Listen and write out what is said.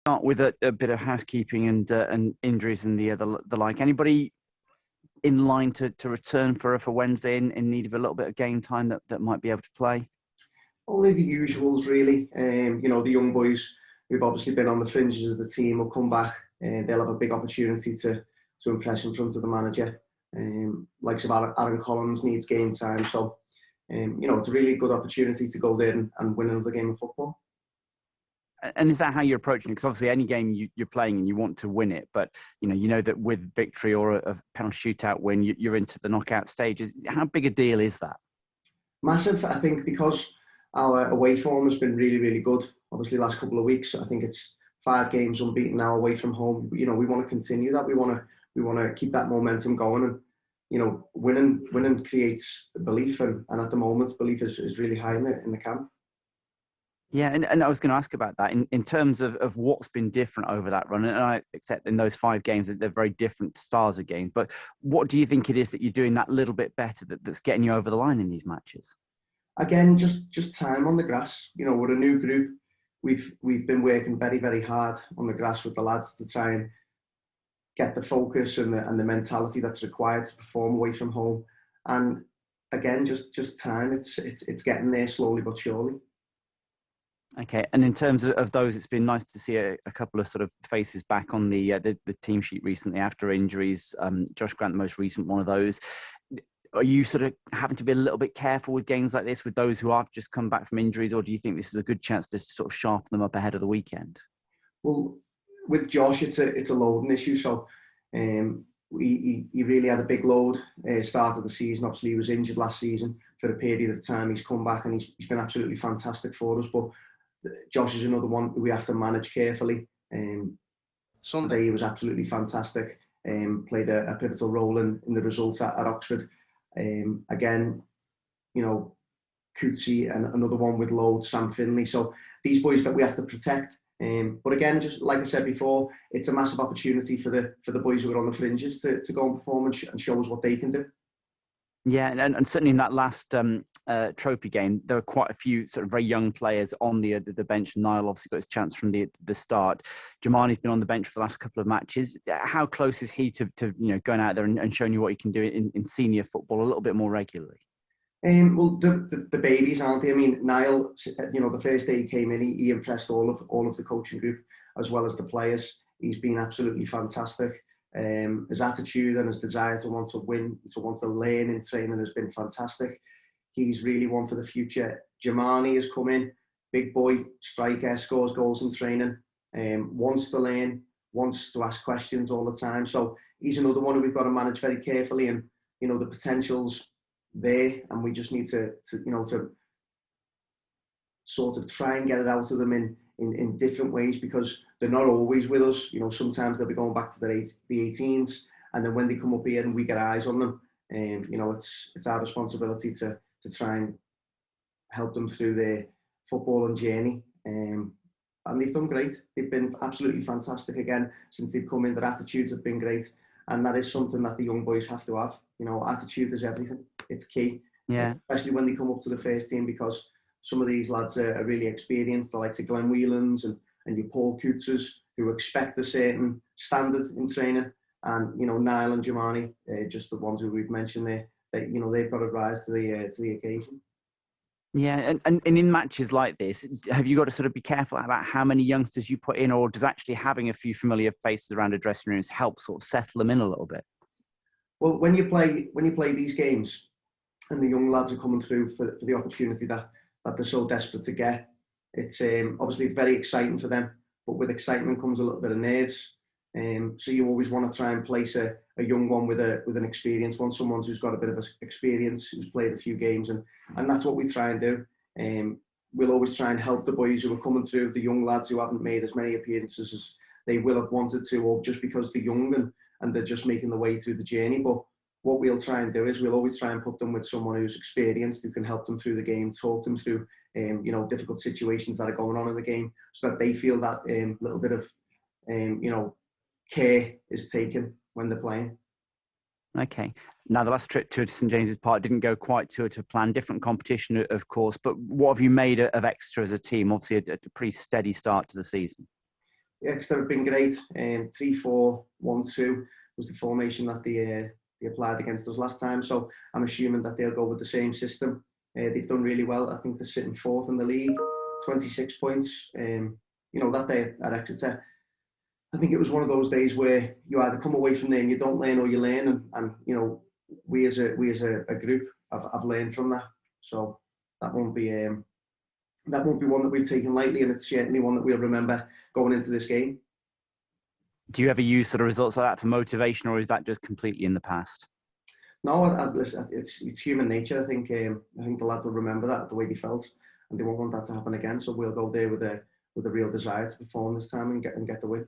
Start with a bit of housekeeping and injuries and the like. Anybody in line to return for Wednesday in need of a little bit of game time that might be able to play? Only the usuals, really. The young boys who've obviously been on the fringes of the team will come back, and they'll have a big opportunity to impress in front of the manager. Likes of Aaron Collins needs game time, so it's a really good opportunity to go there and win another game of football. And is that how you're approaching it? Because obviously any game you're playing and you want to win it, but you know that with victory or a penalty shootout win, you're into the knockout stages. How big a deal is that? Massive, I think, because our away form has been really, really good. Obviously, last couple of weeks, I think it's 5 games unbeaten now away from home. We want to continue that. We want to keep that momentum going, and winning creates belief, and at the moment, belief is really high in the camp. Yeah, and I was going to ask about that in terms of what's been different over that run. And I accept in those 5 games that they're very different styles of games. But what do you think it is that you're doing that little bit better that's getting you over the line in these matches? Again, just time on the grass. We're a new group. We've been working very, very hard on the grass with the lads to try and get the focus and the mentality that's required to perform away from home. And again, just time. It's getting there slowly but surely. Okay, and in terms of those, it's been nice to see a couple of sort of faces back on the team sheet recently after injuries. Josh Grant, the most recent one of those. Are you sort of having to be a little bit careful with games like this with those who have just come back from injuries, or do you think this is a good chance to sort of sharpen them up ahead of the weekend? Well, with Josh, it's a loading issue. So he really had a big load start of the season. Obviously, he was injured last season for a period of time. He's come back and he's been absolutely fantastic for us. But Josh is another one we have to manage carefully. Sunday he was absolutely fantastic. Played a pivotal role in the results at Oxford. Again, Coetzee and another one with load, Sam Finley. So these boys that we have to protect. But again, just like I said before, it's a massive opportunity for the boys who are on the fringes to go and perform and show us what they can do. Yeah, and certainly in that last trophy game, there were quite a few sort of very young players on the bench. Niall obviously got his chance from the start. Jamani's been on the bench for the last couple of matches. How close is he to going out there and showing you what he can do in senior football a little bit more regularly? Well, the babies, aren't they? I mean, Niall, the first day he came in, he impressed all of the coaching group as well as the players. He's been absolutely fantastic. His attitude and his desire to want to win, to want to learn in training has been fantastic. He's really one for the future. Jamani has come in, big boy, striker, scores goals in training, wants to learn, wants to ask questions all the time. So he's another one who we've got to manage very carefully, and the potential's there, and we just need to sort of try and get it out of them in different ways, because they're not always with us. Sometimes they'll be going back to the 18s, and then when they come up here and we get eyes on them, it's our responsibility to try and help them through their footballing journey. And they've done great. They've been absolutely fantastic again since they've come in. Their attitudes have been great, and that is something that the young boys have to have. Attitude is everything. It's key. Yeah. Especially when they come up to the first team, because some of these lads are really experienced, the likes of Glenn Whelans and your Paul Coutts, who expect a certain standard in training. And Niall and Jamani, just the ones who we've mentioned there, that they've got to rise to the occasion. Yeah, and in matches like this, have you got to sort of be careful about how many youngsters you put in, or does actually having a few familiar faces around a dressing room help sort of settle them in a little bit? Well, when you play these games, and the young lads are coming through for the opportunity that they're so desperate to get, it's obviously it's very exciting for them, but with excitement comes a little bit of nerves. So you always want to try and place a young one with an experienced one, someone who's got a bit of experience, who's played a few games, and that's what we try and do. We'll always try and help the boys who are coming through, the young lads who haven't made as many appearances as they will have wanted to, or just because they're young and they're just making the way through the journey. But what we'll try and do is we'll always try and put them with someone who's experienced, who can help them through the game, talk them through difficult situations that are going on in the game, so that they feel that little bit of care is taken when they're playing. Okay. Now, the last trip to St James's Park didn't go quite to plan. Different competition, of course. But what have you made of Exeter as a team? Obviously, a pretty steady start to the season. Exeter have been great. 3-4-1-2 was the formation that they applied against us last time. So I'm assuming that they'll go with the same system. They've done really well. I think they're sitting fourth in the league, 26 points. That day at Exeter, I think it was one of those days where you either come away from there and you don't learn, or you learn. And we as a group have learned from that. So that won't be one that we've taken lightly, and it's certainly one that we'll remember going into this game. Do you ever use sort of results like that for motivation, or is that just completely in the past? No, it's human nature. I think the lads will remember that, the way they felt, and they won't want that to happen again. So we'll go there with a real desire to perform this time and get the win.